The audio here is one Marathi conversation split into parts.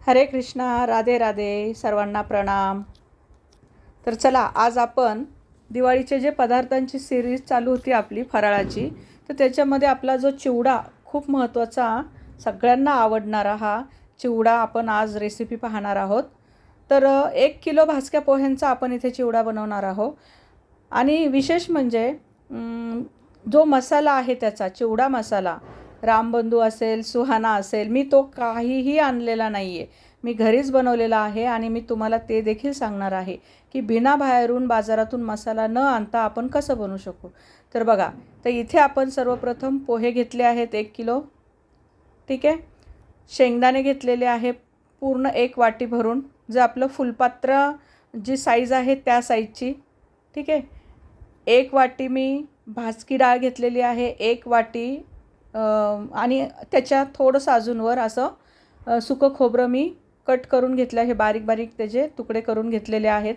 हरे कृष्णा, राधे राधे, सर्वांना प्रणाम। तर चला, आज आपण दिवाळीचे जे पदार्थांची सिरीज चालू होती आपली फराळाची, तर त्याच्यामध्ये आपला जो चिवडा खूप महत्त्वाचा, सगळ्यांना आवडणारा हा चिवडा आपण आज रेसिपी पाहणार आहोत। तर 1 किलो भाजक्या पोह्यांचा आपण इथे चिवडा बनवणार आहोत। आणि विशेष म्हणजे जो मसाला आहे त्याचा चिवडा मसाला, रामबंधू असेल, सुहाना असेल, मी तो काहीही आणलेला नाही आहे, मी घरीच बनवलेला आहे। आणि मी तुम्हाला ते देखील सांगणार आहे की बिना बाहेरून बाजारातून मसाला न आणता आपण कसं बनवू शकू। तर बघा, तर इथे आपण सर्वप्रथम पोहे घेतले आहेत 1 किलो, ठीक आहे। शेंगदाणे घेतलेले आहे पूर्ण 1 वाटी भरून, जे आपलं फुलपात्र जी साईज आहे त्या साईजची, ठीक आहे। 1 वाटी मी भाजकी डाळ घेतलेली आहे, 1 वाटी आणि त्याच्या थोडंसं अजूनवर असं सुकं खोबरं मी कट करून घेतलं आहे, बारीक बारीक त्याचे तुकडे करून घेतलेले आहेत।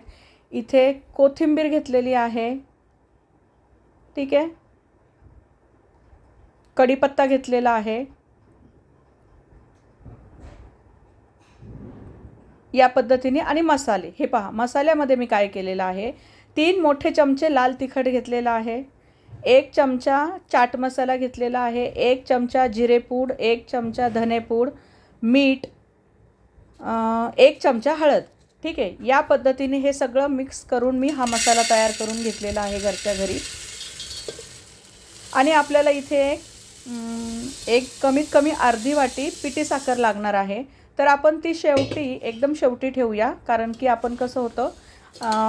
इथे कोथिंबीर घेतलेली आहे, ठीक आहे। कढीपत्ता घेतलेला आहे। या पद्धतीने। आणि मसाले, हे पहा मसाल्यामध्ये मी काय केलेलं आहे, 3 मोठे चमचे लाल तिखट घेतलेला आहे, 1 चमचा चाट मसाला घेतलेला आहे, 1 चमचा जिरेपूड, 1 चमचा धनेपूड, मीठ, 1 चमचा हळद, ठीक आहे। या पद्धतीने हे सगळं मिक्स करून मी हा मसाला तयार करून घेतलेला आहे घरच्या घरी। आणि आपल्याला इथे एक कमीत कमी अर्धी वाटी पिठी साखर लागणार आहे। तर आपण ती शेवटी, एकदम शेवटी ठेवूया, कारण की आपण कसं होतं,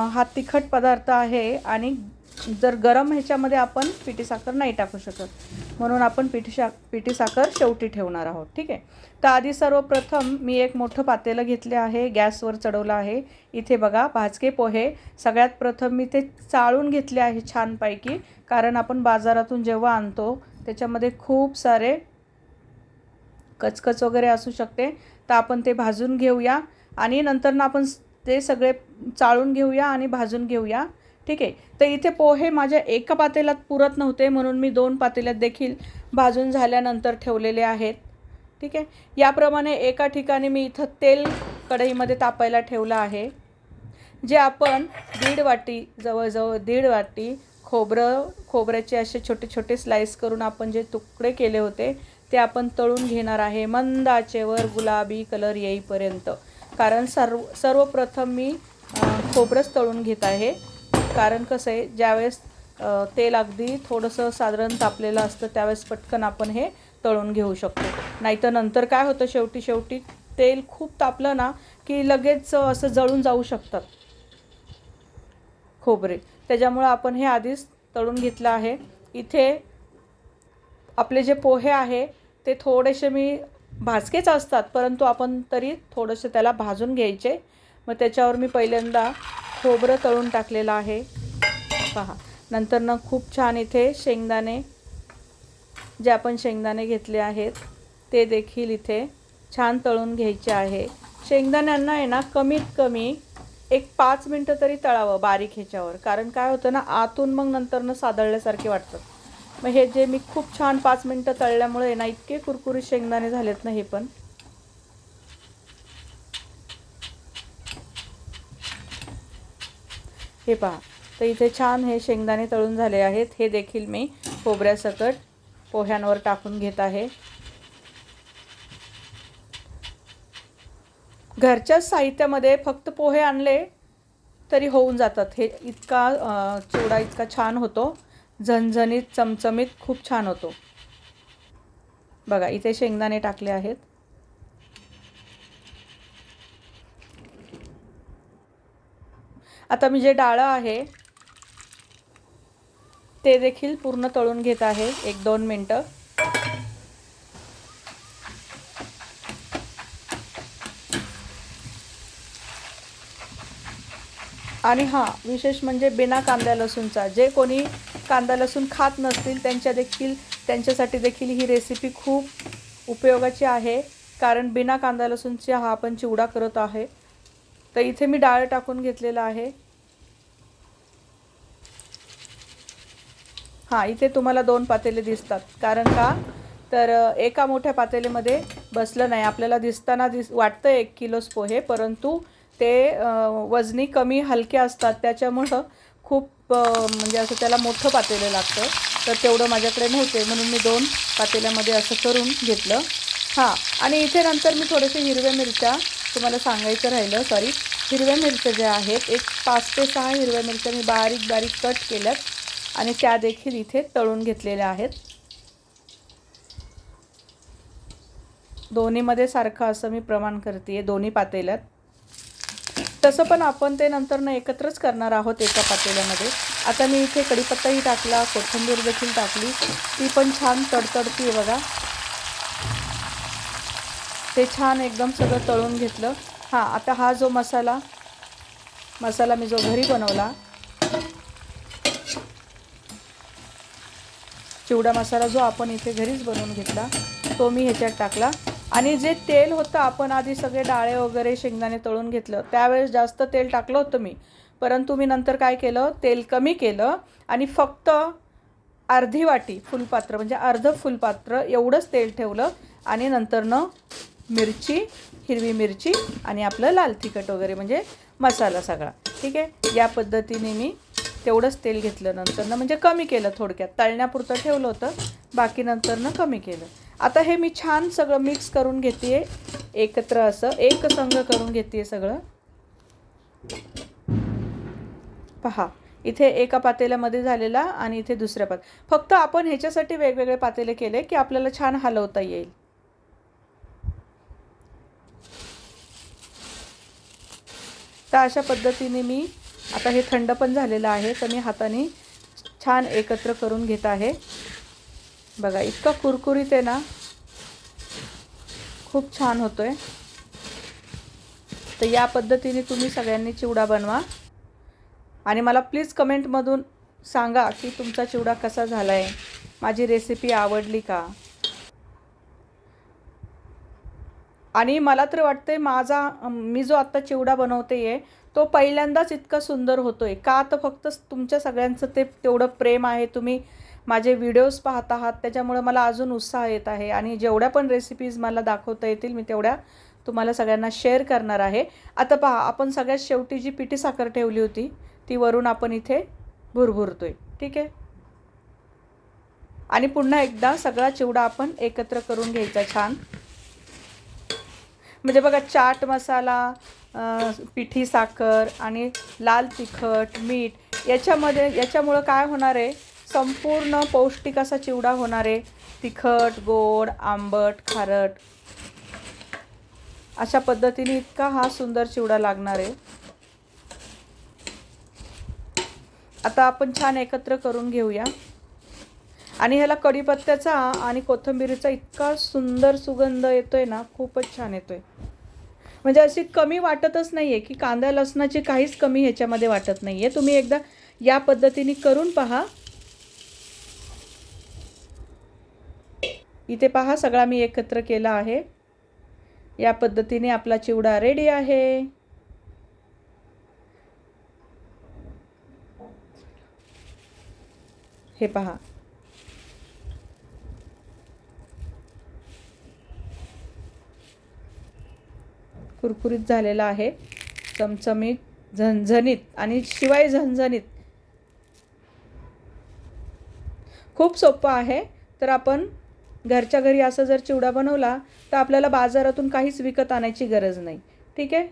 हा तिखट पदार्थ आहे आणि जर गरम ह्याच्यामध्ये आपण पिठी साखर नाही टाकू शकत, म्हणून आपण पिठी साखर शेवटी ठेवणार आहोत, ठीक आहे। तर आधी सर्वप्रथम मी एक मोठं पातेलं घेतले आहे, गॅसवर चढवलं आहे। इथे बघा भाजके पोहे सगळ्यात प्रथम मी ते चाळून घेतले आहे छानपैकी, कारण आपण बाजारातून जेव्हा आणतो त्याच्यामध्ये खूप सारे कचकच वगैरे असू शकते, तर आपण ते भाजून घेऊया आणि नंतर आपण ते सगळे चाळून घेऊया आणि भाजून घेऊया, ठीक आहे। तर इथे पोहे माझ्या एका पातेल्यात पुरत नव्हते, म्हणून मी 2 पातेल्यात देखील भाजून झाल्यानंतर ठेवलेले आहेत, ठीक आहे। याप्रमाणे एका ठिकाणी मी इथं तेल कढईमध्ये तापायला ठेवलं आहे, जे आपण 1.5 वाटी, जवळजवळ 1.5 वाटी खोबऱ्याचे असे छोटे छोटे स्लाइस करून आपण जे तुकडे केले होते ते आपण तळून घेणार आहे, मंद आचेवर गुलाबी कलर येईपर्यंत। कारण सर्वप्रथम मी खोबरंच तळून घेत आहे, कारण कसं आहे, ज्यावेळेस तेल अगदी थोडंसं साधारण तापलेलं असतं त्यावेळेस पटकन आपण हे तळून घेऊ शकतो। नाहीतर नंतर काय होतं, शेवटी तेल खूप तापलं ना की लगेच असं जळून जाऊ शकतात खोबरे, त्याच्यामुळे आपण हे आधीच तळून घेतलं आहे। इथे आपले जे पोहे आहे ते थोडेसे मी भाजकेच असतात, परंतु आपण तरी थोडेसे त्याला भाजून घ्यायचे। मग त्याच्यावर मी पहिल्यांदा खोबरं तळून टाकलेलं आहे, पहा। नंतर खूप छान इथे शेंगदाणे, जे आपण शेंगदाणे घेतले आहेत ते देखील इथे छान तळून घ्यायचे आहे। शेंगदाण्यांना आहे ना कमीत कमी एक 5 मिनटं तरी तळावं बारीक ह्याच्यावर, कारण काय होतं ना, आतून मग नंतर सादळल्यासारखे वाटतात। मग हे जे मी खूप छान 5 मिनटं तळल्यामुळे ना इतके कुरकुरीत शेंगदाणे झालेत ना, हे पण हे पहा। तर इथे छान हे शेंगदाणे तळून झाले आहेत, हे देखील मी खोबऱ्यासकट पोह्यांवर टाकून घेत आहे। घरच्या साहित्यामध्ये फक्त पोहे आणले तरी होऊन जातात। हे इतका चिवडा इतका छान होतो, झणझणीत, चमचमीत, खूप छान होतो। बघा इथे शेंगदाणे टाकले आहेत। आता मी जे डाळ आहे ते देखील पूर्ण तळून घेत आहे 1-2 मिनटं। आणि हां, विशेष म्हणजे बिना कांदा लसूणचा, जे कोणी कांदा लसूण खात नसतील त्यांच्यासाठी देखील ही रेसिपी खूप उपयोगाची आहे, कारण बिना कांदा लसूणची हा आपण चिवडा करत आहे। तर इथे मी डाळ टाकून घेतलेला आहे। हां, इथे तुम्हाला 2 पातेले दिसतात, कारण का तर एका मोठ्या पातेल्यामध्ये बसलं नाही. आपल्याला दिसताना वाटतं 1 किलोच पोहे, परंतु ते वजनी कमी हलके असतात, त्याच्यामुळं खूप म्हणजे असं त्याला मोठं पातेलं लागतं. तर तेवढं माझ्याकडे नव्हते म्हणून मी 2 पातेल्यामध्ये असं करून घेतलं. हां, आणि इथे नंतर मी थोडेसे हिरव्या मिरच्या, तुम्हाला सांगायचं राहिलं, सॉरी, हिरव्या मिरच्या ज्या आहेत, एक 5 ते 6 हिरव्या मिरच्या मी बारीक बारीक कट केल्यात आणि त्या देखील इथे तळून घेतलेल्या आहेत. दोन्हीमध्ये सारखं असं मी प्रमाण करते दोन्ही पातेल्यात. तसं पण आपण ते नंतर एकत्रच करणार आहोत एका पातेल्यामध्ये. आता मी इथे कढीपत्ताही टाकला, कोथिंबीर देखील टाकली, ती पण छान तडतडती आहे बघा. ते छान एकदम सगळं तळून घेतलं. हां, आता हा जो मसाला मी जो घरी बनवला, चिवडा मसाला जो आपण इथे घरीच बनवून घेतला, तो मी ह्याच्यात टाकला. आणि जे तेल होतं, आपण आधी सगळे डाळे वगैरे शेंगदाणे तळून घेतलं, त्यावेळेस जास्त तेल टाकलं होतं मी, परंतु मी नंतर काय केलं, तेल कमी केलं आणि फक्त अर्धी वाटी फुलपात्र, म्हणजे अर्ध फुलपात्र एवढंच तेल ठेवलं. आणि नंतरनं मिरची, हिरवी मिरची आणि आपलं लाल तिखट वगैरे म्हणजे मसाला सगळा, ठीक आहे. या पद्धतीने मी तेवढंच तेल घेतलं नंतरनं, म्हणजे कमी केलं, थोडक्यात तळण्यापुरतं ठेवलं होतं, बाकी नंतरनं कमी केलं. आता हे मी छान सगळं मिक्स करून घेते आहे, एकत्र असं एकसंग करून घेते आहे सगळं. पहा, इथे एका पातेल्यामध्ये झालेला आणि इथे दुसऱ्या फक्त आपण ह्याच्यासाठी वेगवेगळे पातेले केले की आपल्याला छान हलवता येईल. तर अशा पद्धतीने मी आता हे थंड पण झालेलं आहे, तर मी हाताने छान एकत्र करून घेत आहे. बघा, इतका कुरकुरीत आहे ना, खूप छान होतोय. तर या पद्धतीने तुम्ही सगळ्यांनी चिवडा बनवा आणि मला प्लीज कमेंटमधून सांगा की तुमचा चिवडा कसा झाला आहे, माझी रेसिपी आवडली का. आणि मला तर वाटते मी जो आत्ता चिवडा बनवते आहे तो पहिल्यांदाच इतका सुंदर होतो आहे का, तर फक्त तुमच्या सगळ्यांचं ते तेवढं प्रेम आहे, तुम्ही माझे व्हिडिओज पाहत आहात, त्याच्यामुळे मला अजून उत्साह येत आहे. आणि जेवढ्या पण रेसिपीज मला दाखवता येतील मी तेवढ्या तुम्हाला सगळ्यांना शेअर करणार आहे. आता पहा, आपण सगळ्यात शेवटी जी पिठी साखर ठेवली होती ती वरून आपण इथे भुरभुरतोय, ठीक आहे. आणि पुन्हा एकदा सगळा चिवडा आपण एकत्र करून घ्यायचा छान. म्हणजे बघा, चाट मसाला, पिठी साखर आणि लाल तिखट, मीठ याच्यामुळं काय होणार आहे, संपूर्ण पौष्टिक असा चिवडा होणार आहे. तिखट, गोड, आंबट, खारट अशा पद्धतीने इतका हा सुंदर चिवडा लागणार आहे. आता आपण छान एकत्र करून घेऊया. आणि ह्याला कढीपत्त्याचा आणि कोथिंबीरीचा इतका सुंदर सुगंध येतोय ना, खूपच छान येतोय. म्हणजे अशी कमी वाटतच नाही आहे की कांदा लसणाची काहीच कमी ह्याच्यामध्ये वाटत नाही आहे. तुम्ही एकदा या पद्धतीने करून पहा. इथे पहा, सगळा मी एकत्र केला आहे. या पद्धतीने आपला चिवडा रेडी आहे. हे पहा, कुरकुरीत झालेला आहे, चमचमीत, झणझणीत आणि शिवाय झणझणीत. खूप सोपं आहे. तर आपण घरच्या घरी असं जर चिवडा बनवला तर आपल्याला बाजारातून काहीच विकत आणायची गरज नाही, ठीक आहे.